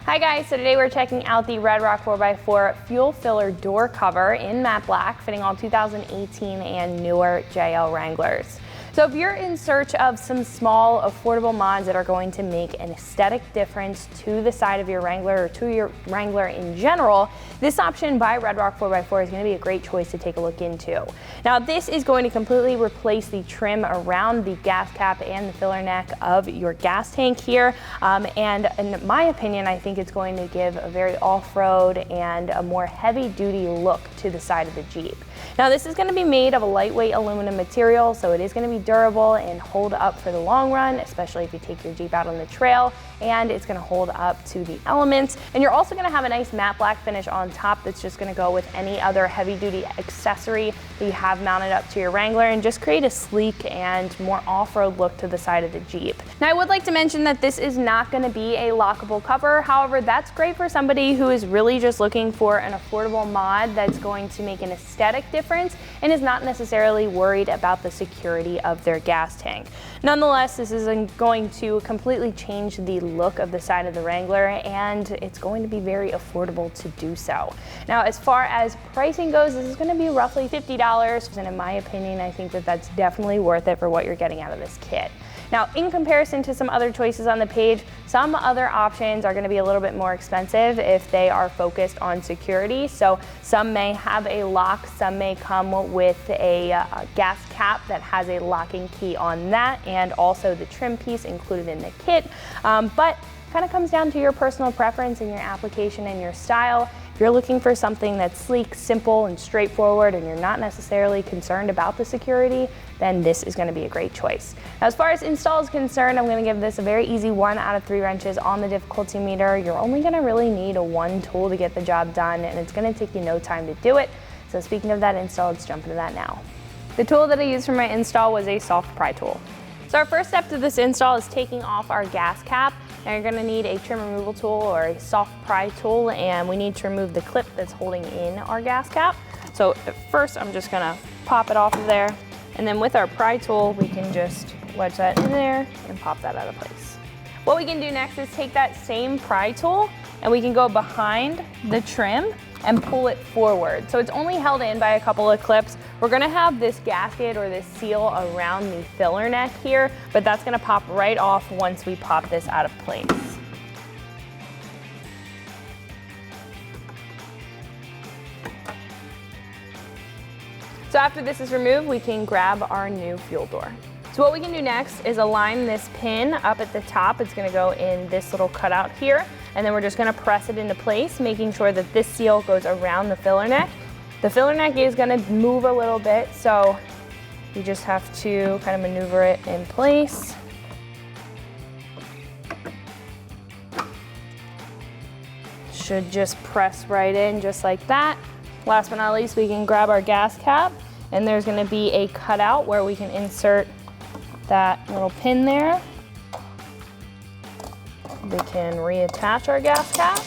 Hi guys, so today we're checking out the Red Rock 4x4 fuel filler door cover in matte black, fitting all 2018 and newer JL Wranglers. So if you're in search of some small, affordable mods that are going to make an aesthetic difference to the side of your Wrangler or to your Wrangler in general, this option by Red Rock 4x4 is going to be a great choice to take a look into. Now this is going to completely replace the trim around the gas cap and the filler neck of your gas tank here. And in my opinion, I think it's going to give a very off-road and a more heavy-duty look to the side of the Jeep. Now this is going to be made of a lightweight aluminum material, so it is going to be durable and hold up for the long run, especially if you take your Jeep out on the trail, and it's going to hold up to the elements. And you're also going to have a nice matte black finish on top that's just going to go with any other heavy-duty accessory that you have mounted up to your Wrangler and just create a sleek and more off-road look to the side of the Jeep. Now I would like to mention that this is not going to be a lockable cover. However, that's great for somebody who is really just looking for an affordable mod that's going to make an aesthetic difference and is not necessarily worried about the security of their gas tank. Nonetheless, this isn't going to completely change the look of the side of the Wrangler, and it's going to be very affordable to do so. Now, as far as pricing goes, this is going to be roughly $50, and in my opinion, I think that that's definitely worth it for what you're getting out of this kit. Now, in comparison to some other choices on the page, some other options are going to be a little bit more expensive if they are focused on security. So some may have a lock, some may come with a gas cap that has a locking key on that, and also the trim piece included in the kit. But kind of comes down to your personal preference and your application and your style. If you're looking for something that's sleek, simple, and straightforward, and you're not necessarily concerned about the security, then this is going to be a great choice. Now, as far as install is concerned, I'm going to give this a very easy 1 out of 3 wrenches on the difficulty meter. You're only going to really need one tool to get the job done, and it's going to take you no time to do it. So speaking of that install, let's jump into that now. The tool that I used for my install was a soft pry tool. So our first step to this install is taking off our gas cap. Now you're going to need a trim removal tool or a soft pry tool, and we need to remove the clip that's holding in our gas cap. So at first I'm just going to pop it off of there, and then with our pry tool we can just wedge that in there and pop that out of place. What we can do next is take that same pry tool and we can go behind the trim and pull it forward. So it's only held in by a couple of clips. We're gonna have this gasket or this seal around the filler neck here, but that's gonna pop right off once we pop this out of place. So after this is removed, we can grab our new fuel door. So what we can do next is align this pin up at the top. It's gonna go in this little cutout here, and then we're just gonna press it into place, making sure that this seal goes around the filler neck. The filler neck is gonna move a little bit, so you just have to kind of maneuver it in place. Should just press right in just like that. Last but not least, we can grab our gas cap, and there's gonna be a cutout where we can insert that little pin there. We can reattach our gas cap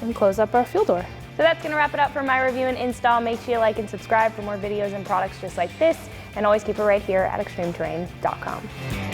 and close up our fuel door. So that's gonna wrap it up for my review and install. Make sure you like and subscribe for more videos and products just like this, and always keep it right here at extremeterrain.com.